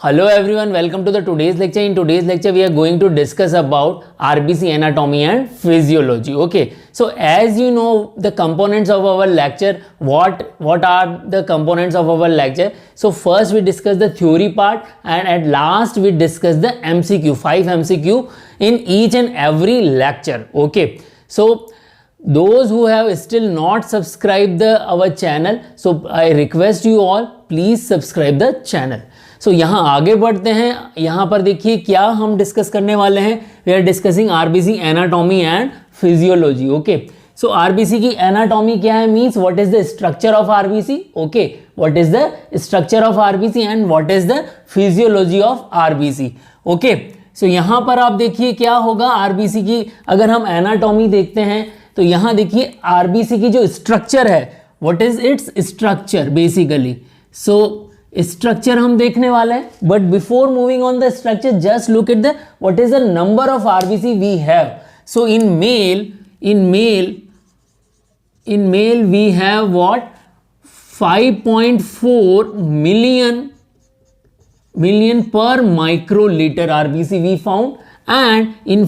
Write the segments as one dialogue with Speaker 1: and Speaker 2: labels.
Speaker 1: Hello everyone, welcome to the today's lecture. In today's lecture, we are going to discuss about RBC anatomy and physiology. Okay, so as you know the components of our lecture, what are the components of our lecture? So first we discuss the theory part, and at last we discuss the MCQ, 5 MCQ in each and every lecture. Okay, so those who have still not subscribed our channel, so I request you all, please subscribe the channel. सो यहाँ आगे बढ़ते हैं. यहाँ पर देखिए क्या हम discuss करने वाले हैं. We are discussing RBC anatomy and physiology. Okay, so RBC की एनाटॉमी क्या है, means what is the structure of RBC. Okay, what is the structure of RBC and what is the physiology of RBC. Okay, so यहाँ पर आप देखिए क्या होगा RBC की. अगर हम एनाटॉमी देखते हैं तो यहाँ देखिए आरबीसी की जो स्ट्रक्चर है, what is its structure basically. So structure हम देखने वाले हैं, but before moving on the structure just look at the what is the number of RBC we have. So in male we have what 5.4 million per microliter RBC we found. And in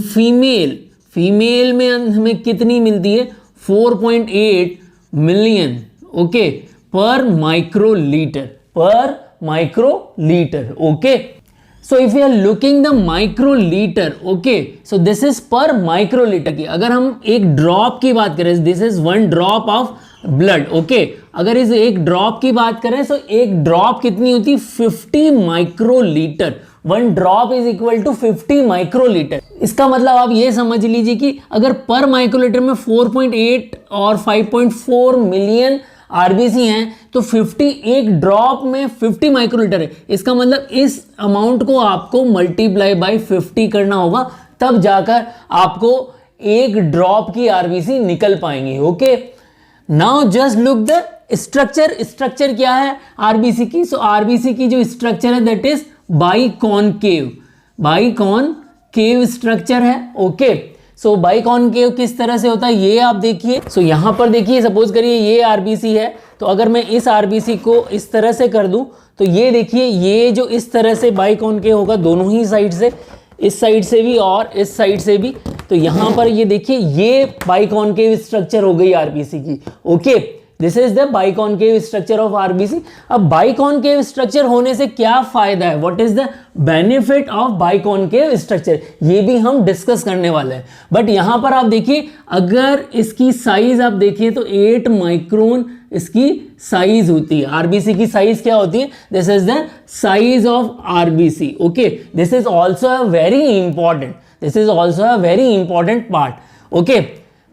Speaker 1: female में हमें कितनी मिलती है, 4.8 million. Okay, per microlitre. Okay, so if we are looking the microliter, okay, so this is per microliter की. अगर हम एक drop की बात करें, this is one drop of blood. okay, अगर इस एक ड्रॉप की बात करें तो एक ड्रॉप कितनी होती है, 50 microlitre. One drop is equal to 50 microlitre. इसका मतलब आप ये समझ लीजिए कि अगर पर माइक्रोलीटर में 4.8 और 5.4 मिलियन आरबीसी हैं तो 50 एक ड्रॉप में 50 माइक्रोलीटर है. इसका मतलब इस अमाउंट को आपको मल्टीप्लाई बाय 50 करना होगा, तब जाकर आपको एक ड्रॉप की आरबीसी निकल पाएंगी. Okay, now just look the structure क्या है आरबीसी की. सो आरबीसी की जो स्ट्रक्चर है दैट इज बाइकॉनकेव स्ट्रक्चर है. ओके, सो बाइकॉनकेव किस तरह से होता है ये आप देखिए. सो यहाँ पर देखिए, सपोज करिए ये आरबीसी है, तो अगर मैं इस आरबीसी को इस तरह से कर दूं तो ये देखिए ये जो इस तरह से बाइकॉनकेव होगा दोनों ही साइड से, इस साइड से भी और इस साइड से भी. तो यहाँ पर ये देखिए ये बाइकॉनकेव स्ट्रक्चर हो गई आरबीसी की. Okay, this is the biconcave structure of RBC. अब बाइकॉनकेव स्ट्रक्चर होने से क्या फायदा है, what is the benefit of biconcave structure, ये भी हम डिस्कस करने वाले हैं. बट यहां पर आप देखिए अगर इसकी साइज आप देखिए तो 8 माइक्रोन इसकी साइज होती है. आरबीसी की साइज क्या होती है, this is the size of RBC. Okay, this is also a very important part. Okay,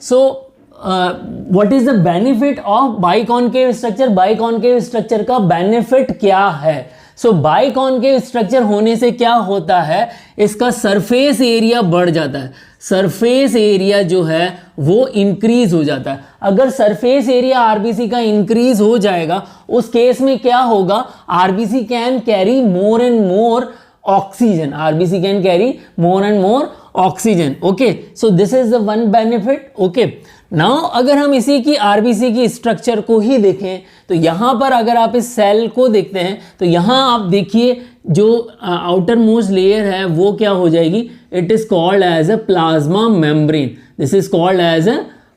Speaker 1: so what is the benefit of biconcave structure. Biconcave structure का बेनिफिट क्या है. सो बाइकॉनकेव स्ट्रक्चर होने से क्या होता है, इसका सरफेस एरिया बढ़ जाता है. सरफेस एरिया जो है वो इंक्रीज हो जाता है. अगर सरफेस एरिया आरबीसी का इंक्रीज हो जाएगा उस केस में क्या होगा, RBC can carry more and more oxygen. RBC can carry more and more oxygen. Okay, so this is the one benefit. Okay, now अगर हम इसी की आरबीसी की स्ट्रक्चर को ही देखें तो यहाँ पर अगर आप इस सेल को देखते हैं तो यहाँ आप देखिए जो आउटर मोस्ट लेयर है वो क्या हो जाएगी, it is called as a plasma membrane. This is called as a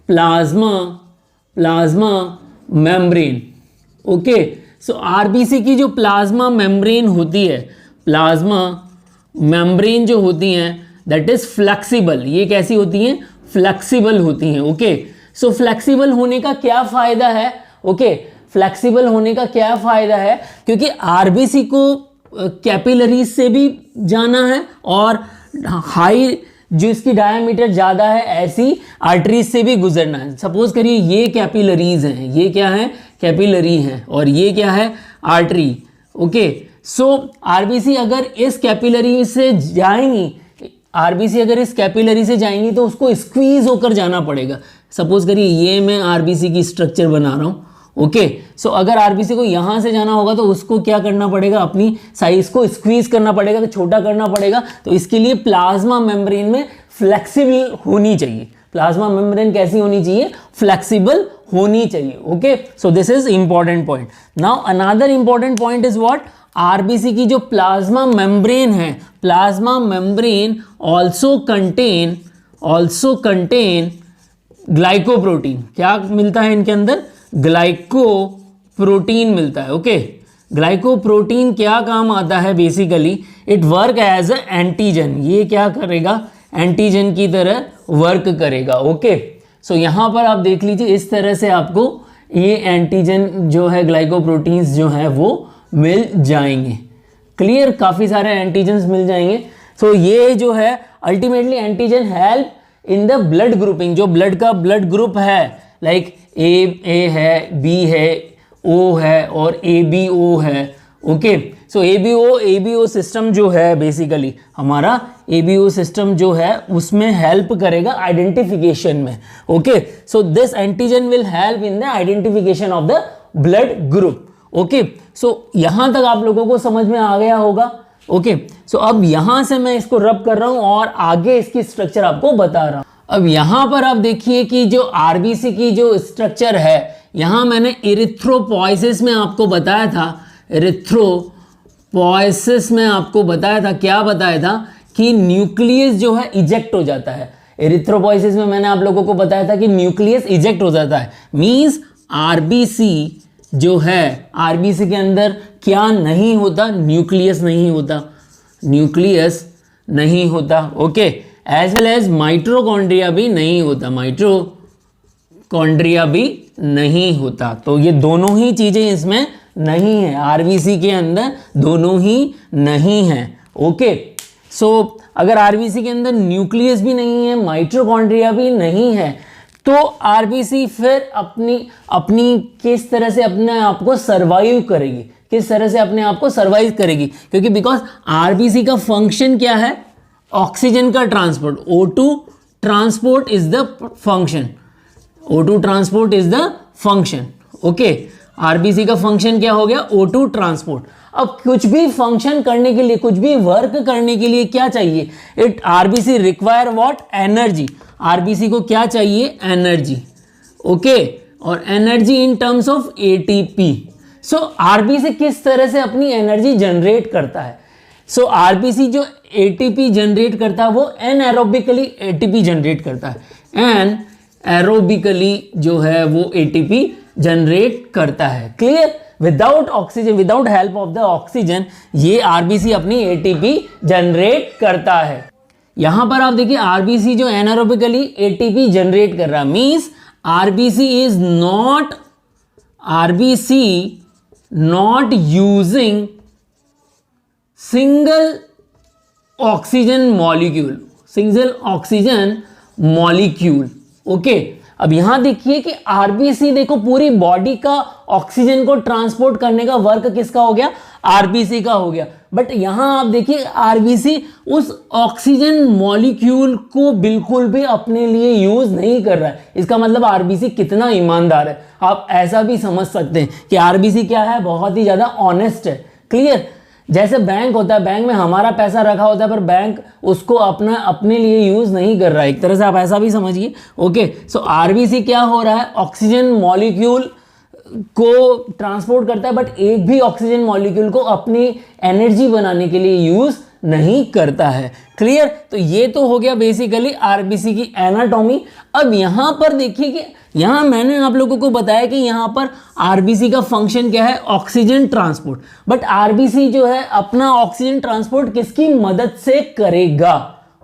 Speaker 1: plasma membrane. Okay, so RBC की जो प्लाज्मा मेम्ब्रेन होती है, प्लाज्मा मेम्ब्रेन जो होती हैं दैट इज फ्लेक्सिबल. ये कैसी होती हैं, फ्लेक्सिबल होती हैं. ओके, सो फ्लेक्सिबल होने का क्या फायदा है. ओके, फ्लेक्सिबल होने का क्या फायदा है, क्योंकि आरबीसी को कैपिलरीज से भी जाना है और हाई जो इसकी डायमीटर ज़्यादा है ऐसी आर्टरीज से भी गुजरना है. सपोज करिए ये कैपिलरीज हैं, ये क्या है, कैपिलरी हैं, और ये क्या है, आर्टरी. ओके, सो आरबीसी अगर इस कैपिलरी से जाएंगी, आरबीसी अगर इस कैपिलरी से जाएंगी तो उसको स्क्वीज होकर जाना पड़ेगा. सपोज करिए ये मैं आरबीसी की स्ट्रक्चर बना रहा हूँ. ओके, सो अगर आरबीसी को यहाँ से जाना होगा तो उसको क्या करना पड़ेगा, अपनी साइज को स्क्वीज करना पड़ेगा, तो छोटा करना पड़ेगा. तो इसके लिए प्लाज्मा मेम्ब्रेन में फ्लेक्सिबल होनी चाहिए. प्लाज्मा मेम्ब्रेन कैसी होनी चाहिए, फ्लेक्सिबल होनी चाहिए। Okay, so this is important point. Now another important point is what, RBC की जो प्लाज्मा मेम्ब्रेन है, plasma membrane also contain glycoprotein. क्या मिलता है इनके अंदर, ग्लाइकोप्रोटीन मिलता है। ओके, ग्लाइकोप्रोटीन क्या काम आता है, basically it work as a antigen. ये क्या करेगा, एंटीजन की तरह वर्क करेगा। ओके, सो यहाँ पर आप देख लीजिए, इस तरह से आपको ये एंटीजन जो है, ग्लाइकोप्रोटीन्स जो है वो मिल जाएंगे। क्लियर, काफ़ी सारे एंटीजन्स मिल जाएंगे। सो ये जो है ultimately antigen help in the blood grouping. जो ब्लड का ब्लड ग्रुप है, लाइक ए है, बी है, ओ है और ABO है। ओके, सो ABO सिस्टम जो है, बेसिकली हमारा ABO सिस्टम जो है उसमें हेल्प करेगा आइडेंटिफिकेशन में। Okay, so this antigen will help in the identification of the blood group. Okay, so यहां तक आप लोगों को समझ में आ गया होगा। ओके, सो अब यहां से मैं इसको रब कर रहा हूं और आगे इसकी स्ट्रक्चर आपको बता रहा हूं। अब यहां पर आप देखिए कि जो आरबीसी की जो स्ट्रक्चर है, यहां मैंने इरिथ्रोपोइसिस में आपको बताया था, इरिथ्रोपोइसिस में आपको बताया था, क्या बताया था कि न्यूक्लियस जो है इजेक्ट हो जाता है। इरिथ्रोपोइसिस में मैंने आप लोगों को बताया था कि न्यूक्लियस इजेक्ट हो जाता है, मींस आरबीसी जो है, आरबीसी के अंदर क्या नहीं होता, न्यूक्लियस नहीं होता, न्यूक्लियस नहीं होता। Okay, as well as mitochondria भी नहीं होता, माइटोकॉन्ड्रिया भी नहीं होता। तो ये दोनों ही चीजें इसमें नहीं है, आरबीसी के अंदर दोनों ही नहीं है। ओके, सो अगर आरबीसी के अंदर न्यूक्लियस भी नहीं है, माइटोकॉन्ड्रिया भी नहीं है, तो आरबीसी फिर अपनी किस तरह से अपने आप को सर्वाइव करेगी, किस तरह से अपने आप को सर्वाइव करेगी, क्योंकि बिकॉज आरबीसी का फंक्शन क्या है, ऑक्सीजन का transport, O2 transport is the function, O2 transport is the function. Okay, RBC का फंक्शन क्या हो गया, O2 ट्रांसपोर्ट। अब कुछ भी फंक्शन करने के लिए, कुछ भी वर्क करने के लिए क्या चाहिए, it RBC require what, energy. RBC को क्या चाहिए, एनर्जी। ओके, और energy in terms of ATP. So RBC किस तरह से अपनी एनर्जी जनरेट करता है, सो आरबीसी जो एटीपी जनरेट करता है वो एनएरोबिकली एटीपी जनरेट करता है, एन एरोबिकली जो है वो एटीपी जनरेट करता है। Clear, without oxygen, without help of the oxygen ये आरबीसी अपनी एटीपी जनरेट करता है। यहां पर आप देखिए आरबीसी जो एनारोबिकली एटीपी जनरेट कर रहा है, means RBC is not using single oxygen molecule. Okay, अब यहां देखिए कि आरबीसी देखो पूरी बॉडी का ऑक्सीजन को ट्रांसपोर्ट करने का वर्क किसका हो गया, आरबीसी का हो गया। बट यहां आप देखिए आरबीसी उस ऑक्सीजन मॉलिक्यूल को बिल्कुल भी अपने लिए यूज नहीं कर रहा है। इसका मतलब आरबीसी कितना ईमानदार है, आप ऐसा भी समझ सकते हैं कि आरबीसी क्या है, बहुत ही ज्यादा ऑनेस्ट है। क्लियर, जैसे बैंक होता है, बैंक में हमारा पैसा रखा होता है पर बैंक उसको अपने लिए यूज नहीं कर रहा है, एक तरह से आप ऐसा भी समझिए। ओके, सो आरबीसी क्या हो रहा है, ऑक्सीजन मॉलिक्यूल को ट्रांसपोर्ट करता है बट एक भी ऑक्सीजन मॉलिक्यूल को अपनी एनर्जी बनाने के लिए यूज नहीं करता है। क्लियर, तो ये तो हो गया बेसिकली आरबीसी की एनाटॉमी। अब यहां पर देखिए कि यहां मैंने आप लोगों को बताया कि यहां पर आरबीसी का फंक्शन क्या है, ऑक्सीजन ट्रांसपोर्ट। बट आरबीसी जो है अपना ऑक्सीजन ट्रांसपोर्ट किसकी मदद से करेगा।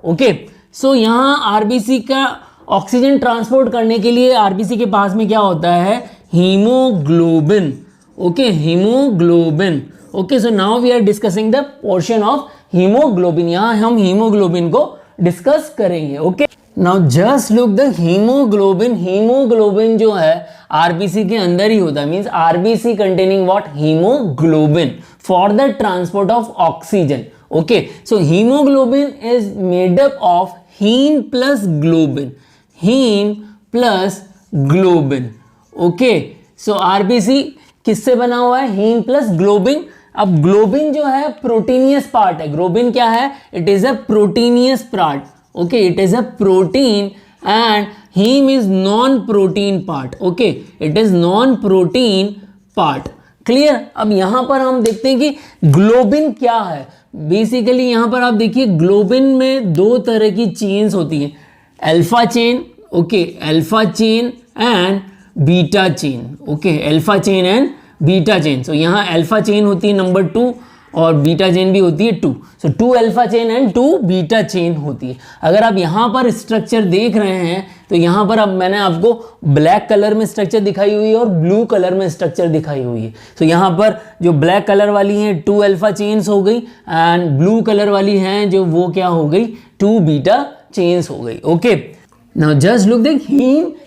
Speaker 1: ओके, सो यहां आरबीसी का ऑक्सीजन ट्रांसपोर्ट करने के लिए आरबीसी के पास में क्या होता है, haemoglobin. Okay, haemoglobin. Okay, so now we are discussing the portion of haemoglobin. यहां हम हीमोग्लोबिन को डिस्कस करेंगे। Okay, now just look the haemoglobin. Haemoglobin जो है आरबीसी के अंदर ही होता है, means RBC containing what, haemoglobin for the transport of oxygen. Okay, so haemoglobin is made up of haem plus globin, haem plus globin. Okay, so RBC किससे बना हुआ है, हीम प्लस ग्लोबिन। अब ग्लोबिन जो है प्रोटीनियस पार्ट है। Globin क्या है, it is a proteinaceous part. Okay, it is a protein and haem is non protein part, okay, it is non protein part, clear. अब यहां पर हम देखते हैं कि ग्लोबिन क्या है। बेसिकली यहां पर आप देखिए ग्लोबिन में दो तरह की चेन्स होती हैं, alpha chain, okay, alpha chain and beta chain, okay, alpha chain and beta chain. So यहाँ अल्फा चेन होती है नंबर 2 और बीटा चेन भी होती है 2। सो 2 alpha chain and 2 beta chain होती है। अगर आप यहाँ पर स्ट्रक्चर देख रहे हैं तो यहाँ पर अब मैंने आपको ब्लैक कलर में स्ट्रक्चर दिखाई हुई है और ब्लू कलर में स्ट्रक्चर दिखाई हुई है। तो यहाँ पर जो ब्लैक कलर वाली हैं 2 अल्फा चेन्स हो गई एंड ब्लू कलर वाली हैं जो वो क्या हो गई 2 बीटा चेन्स हो गई, okay. Now just look the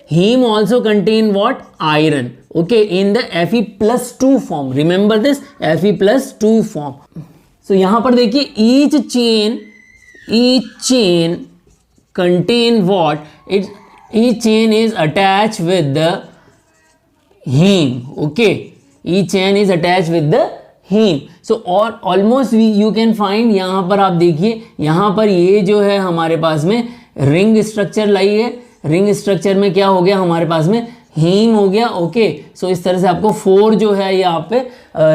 Speaker 1: heme also contain what? Iron, okay, in the Fe+2 form. Remember this Fe+2 form. So यहाँ पर देखिए each chain contain what? Each chain is attached with the heme, okay. Each chain is attached with the heme. So और almost you can find यहाँ पर आप देखिए यहाँ पर ये जो है हमारे पास में रिंग स्ट्रक्चर लाई है। रिंग स्ट्रक्चर में क्या हो गया हमारे पास में हीम हो गया, ओके। सो इस तरह से आपको 4 जो है यहाँ पे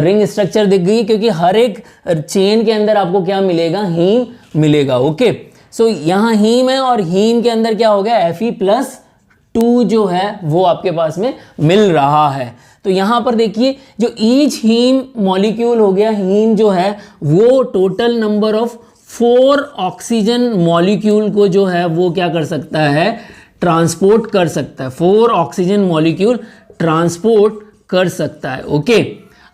Speaker 1: रिंग स्ट्रक्चर दिख गई, क्योंकि हर एक चेन के अंदर आपको क्या मिलेगा, हीम मिलेगा, ओके। सो यहाँ हीम है और हीम के अंदर क्या हो गया Fe+2 जो है वो आपके पास में मिल रहा है। तो यहाँ पर देखिए जो ईच हीम मॉलिक्यूल हो गया, हीम जो है वो total number of 4 oxygen molecule को जो है वो क्या कर सकता है, ट्रांसपोर्ट कर सकता है। 4 ऑक्सीजन मॉलिक्यूल ट्रांसपोर्ट कर सकता है, ओके।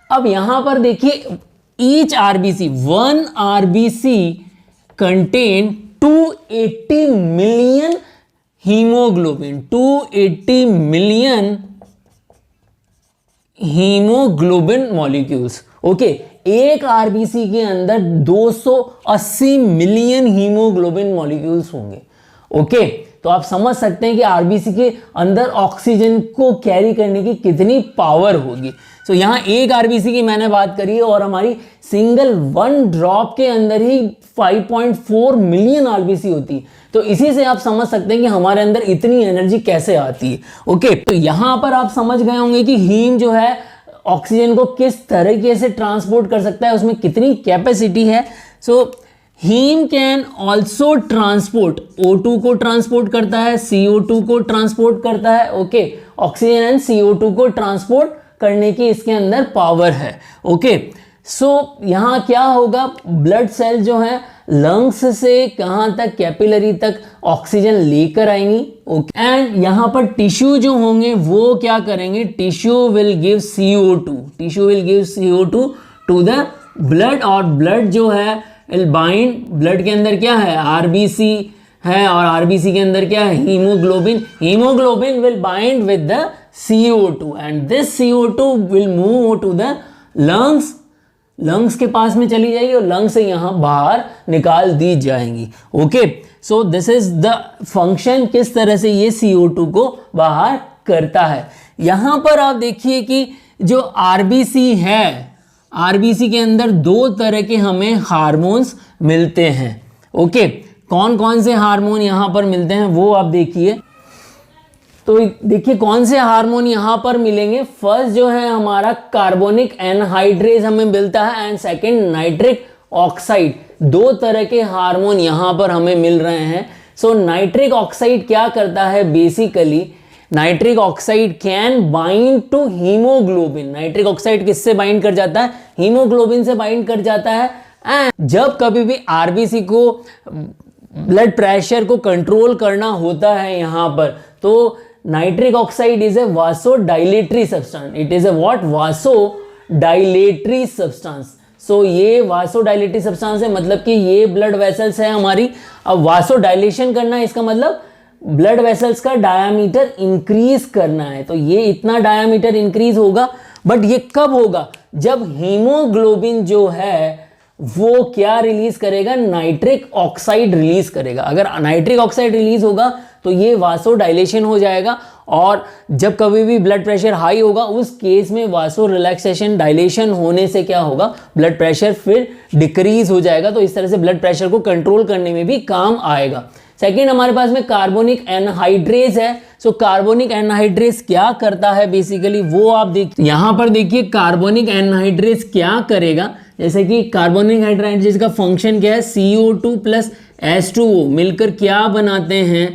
Speaker 1: अब यहां पर देखिए each RBC 1 RBC contain 280 million haemoglobin, 280 million haemoglobin molecules, okay. एक आरबीसी के अंदर 280 मिलियन हीमोग्लोबिन मॉलिक्यूल्स होंगे, ओके। तो आप समझ सकते हैं कि आरबीसी के अंदर ऑक्सीजन को कैरी करने की कितनी पावर होगी। सो यहाँ एक आरबीसी की मैंने बात करी है और हमारी सिंगल 1 ड्रॉप के अंदर ही 5.4 मिलियन आरबीसी होती है। तो इसी से आप समझ सकते हैं कि हमारे अंदर इतनी एनर्जी कैसे आती है, ओके। तो यहाँ पर आप समझ गए होंगे कि हीम जो है ऑक्सीजन को किस तरीके से ट्रांसपोर्ट कर सकता है, उसमें कितनी कैपेसिटी है। So heme can also transport, O2 को ट्रांसपोर्ट करता है, CO2 को ट्रांसपोर्ट करता है, ओके। ऑक्सीजन एंड CO2 को ट्रांसपोर्ट करने की इसके अंदर पावर है, ओके। सो यहाँ क्या होगा, ब्लड सेल जो है लंग्स से कहाँ तक, कैपिलरी तक ऑक्सीजन लेकर आएंगी, ओके। एंड यहाँ पर टिश्यू जो होंगे वो क्या करेंगे, tissue will give CO2, tissue will give CO2 to the blood, और ब्लड जो है विल बाइंड, ब्लड के अंदर क्या है आरबीसी है और आरबीसी के अंदर क्या है haemoglobin, haemoglobin will bind with the CO2 and this CO2 will move to the lungs, lungs के पास में चली जाएगी और लंग्स से यहां बाहर निकाल दी जाएंगी, okay. So this is the function, किस तरह से ये CO2 को बाहर करता है। यहां पर आप देखिए कि जो आरबीसी है, आरबीसी के अंदर 2 तरह के हमें हार्मोन्स मिलते हैं, ओके। कौन कौन से हार्मोन यहां पर मिलते हैं वो आप देखिए। तो देखिए कौन से हार्मोन यहां पर मिलेंगे। फर्स्ट जो है हमारा कार्बोनिक एनहाइड्रेज हमें मिलता है एंड सेकंड नाइट्रिक ऑक्साइड। 2 तरह के हार्मोन यहां पर हमें मिल रहे हैं। सो नाइट्रिक ऑक्साइड क्या करता है, basically nitric oxide can bind to haemoglobin. Nitric oxide किससे बाइंड कर जाता है, हीमोग्लोबिन से बाइंड कर जाता है। एंड जब कभी भी आरबीसी को ब्लड प्रेशर को कंट्रोल करना होता है यहां पर, तो nitric oxide is a vasodilatory substance, it is a what, vasodilatory substance. So ये वासोडाइलेटरी सब्सटेंस है, मतलब कि ये ब्लड वेसल्स है हमारी। अब वासोडाइलेशन करना है, इसका मतलब ब्लड वेसल्स का डायामीटर इंक्रीज करना है। तो ये इतना डायामीटर इंक्रीज होगा, बट ये कब होगा, जब हीमोग्लोबिन जो है वो क्या रिलीज करेगा, नाइट्रिक ऑक्साइड रिलीज करेगा। अगर नाइट्रिक ऑक्साइड रिलीज होगा तो ये वासोडाइलेशन हो जाएगा, और जब कभी भी ब्लड प्रेशर हाई होगा उस केस में वासो रिलैक्सेशन डायलेशन होने से क्या होगा, ब्लड प्रेशर फिर डिक्रीज हो जाएगा। तो इस तरह से ब्लड प्रेशर को कंट्रोल करने में भी काम आएगा। सेकेंड हमारे पास में कार्बोनिक एनहाइड्रेज है। सो कार्बोनिक एनहाइड्रेज क्या करता है बेसिकली वो आप देखिए, यहां पर देखिए कार्बोनिक एनहाइड्रेज क्या करेगा। जैसे कि कार्बोनिक एनहाइड्रेज का फंक्शन क्या है, CO2 प्लस H2O मिलकर क्या बनाते हैं,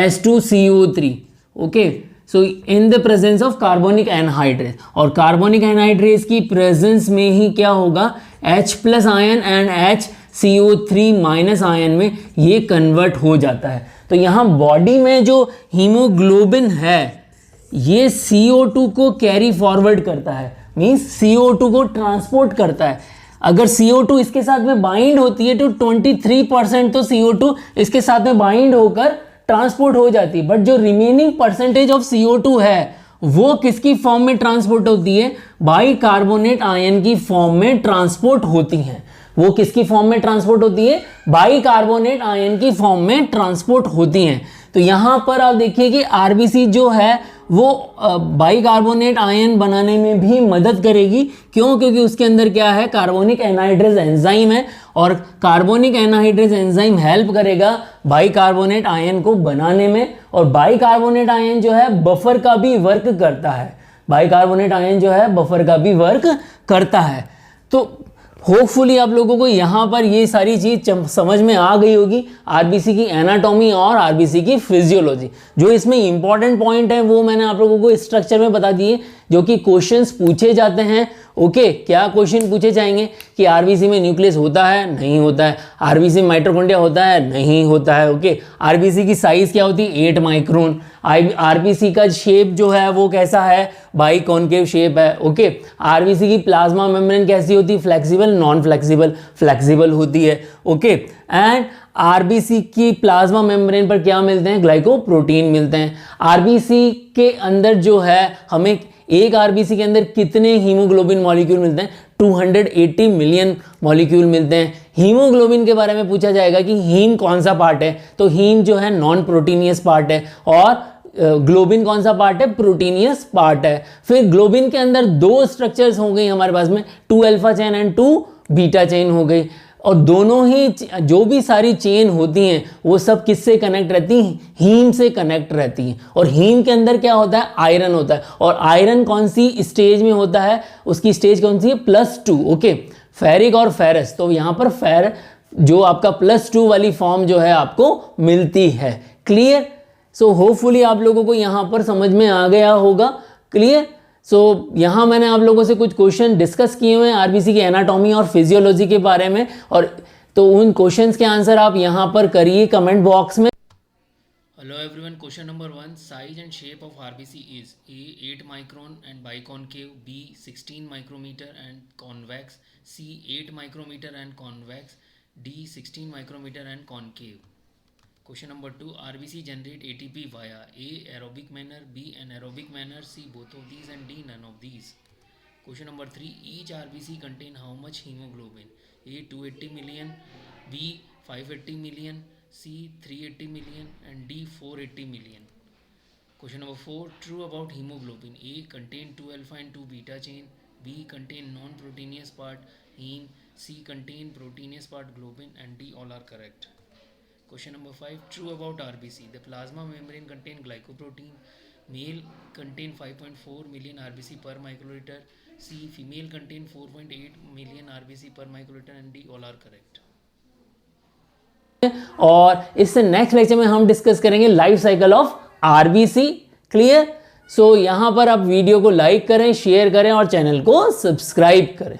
Speaker 1: H2CO3। Okay, so in the presence of carbonic anhydrase, और कार्बोनिक एनहाइड्रेज की प्रेजेंस में ही क्या होगा, H plus ion and HCO3 minus ion में ये कन्वर्ट हो जाता है। तो यहाँ बॉडी में जो हीमोग्लोबिन है ये CO2 को कैरी फॉरवर्ड करता है, मीन्स CO2 को ट्रांसपोर्ट करता है। अगर CO2 इसके साथ में बाइंड होती है तो 23% तो CO2 इसके साथ में बाइंड होकर ट्रांसपोर्ट हो जाती है, बट जो रिमेनिंग परसेंटेज ऑफ CO2 है वो किसकी फॉर्म में ट्रांसपोर्ट होती है, बाइकार्बोनेट आयन की फॉर्म में ट्रांसपोर्ट होती है। वो किसकी फॉर्म में ट्रांसपोर्ट होती है, बाइकार्बोनेट आयन की फॉर्म में ट्रांसपोर्ट होती हैं। तो यहां पर आप देखिए कि आरबीसी जो है वो बाइकार्बोनेट आयन बनाने में भी मदद करेगी। क्यों? क्योंकि उसके अंदर क्या है, कार्बोनिक एनहाइड्रेज एंजाइम है, और कार्बोनिक एनहाइड्रेज एंजाइम हेल्प करेगा बाइकार्बोनेट आयन को बनाने में। और बाइकार्बोनेट आयन जो है बफर का भी वर्क करता है, बाइकार्बोनेट आयन जो है बफर का भी वर्क करता है। तो होपफुली आप लोगों को यहाँ पर ये सारी चीज़ समझ में आ गई होगी, आरबीसी की एनाटॉमी और आरबीसी की फिजियोलॉजी। जो इसमें इंपॉर्टेंट पॉइंट है वो मैंने आप लोगों को स्ट्रक्चर में बता दिए, जो कि क्वेश्चंस पूछे जाते हैं। ओके, क्या क्वेश्चन पूछे जाएंगे कि आरबीसी में न्यूक्लियस होता है, नहीं होता है, आरबीसी में माइटोकॉन्ड्रिया होता है, नहीं होता है। ओके, आरबीसी की साइज क्या होती है, 8 माइक्रोन। आरबीसी का शेप जो है वो कैसा है, बाइकॉन्केव शेप है। ओके, आरबीसी की प्लाज्मा मेम्ब्रेन कैसी होती है, फ्लेक्सिबल, नॉन फ्लेक्सिबल, फ्लेक्सिबल होती है। ओके, एंड आरबीसी की प्लाज्मा मेम्ब्रेन पर क्या मिलते हैं, ग्लाइकोप्रोटीन मिलते हैं। आरबीसी के अंदर जो है हमें एक आरबीसी के अंदर कितने हीमोग्लोबिन मॉलिक्यूल मिलते हैं, 280 मिलियन मॉलिक्यूल मिलते हैं। हीमोग्लोबिन के बारे में पूछा जाएगा कि हीम कौन सा पार्ट है, तो हीम जो है नॉन प्रोटीनियस पार्ट है, और ग्लोबिन कौन सा पार्ट है, प्रोटीनियस पार्ट है। फिर ग्लोबिन के अंदर 2 स्ट्रक्चर्स हो गई हमारे पास में, 2 alpha chain and 2 beta chain हो गई। और दोनों ही जो भी सारी चेन होती हैं वो सब किससे कनेक्ट रहती हैं, हीम से कनेक्ट रहती हैं। और हीम के अंदर क्या होता है, आयरन होता है। और आयरन कौन सी स्टेज में होता है, उसकी स्टेज कौन सी है, +2। ओके, फेरिक और फेरस, तो यहाँ पर फेर जो आपका +2 वाली फॉर्म जो है आपको मिलती है। क्लियर? सो होपफुली आप लोगों को यहाँ पर समझ में आ गया होगा। क्लियर? सो यहाँ मैंने आप लोगों से कुछ क्वेश्चन डिस्कस किए हुए हैं आरबीसी की एनाटॉमी और फिजियोलॉजी के बारे में, और तो उन क्वेश्चंस के आंसर आप यहाँ पर करिए कमेंट बॉक्स में।
Speaker 2: Hello everyone, question number 1, size and shape of RBC is A 8 micron and biconcave, B 16 micrometer and convex, C 8 micrometer and convex, D 16 micrometer and concave. Question number 2, RBC generate ATP via A aerobic manner, B anaerobic manner, C both of these and D none of these. Question number 3, each RBC contain how much hemoglobin? A 280 million, B 580 million, C 380 million and D 480 million. Question number 4, true about hemoglobin. A contain 2 alpha and 2 beta chain, B contain non-proteinous part heme, C contain proteinous part globin and D all are correct. Question number 5, true about RBC. The plasma membrane contain glycoprotein. Male contain 5.4 million RBC per microliter. C, female contain 4.8 million RBC per microliter and D all are correct.
Speaker 1: और इससे next lecture में हम discuss करेंगे life cycle of RBC. Clear? So यहाँ पर आप video को like करें, शेयर करें और चैनल को सब्सक्राइब करें।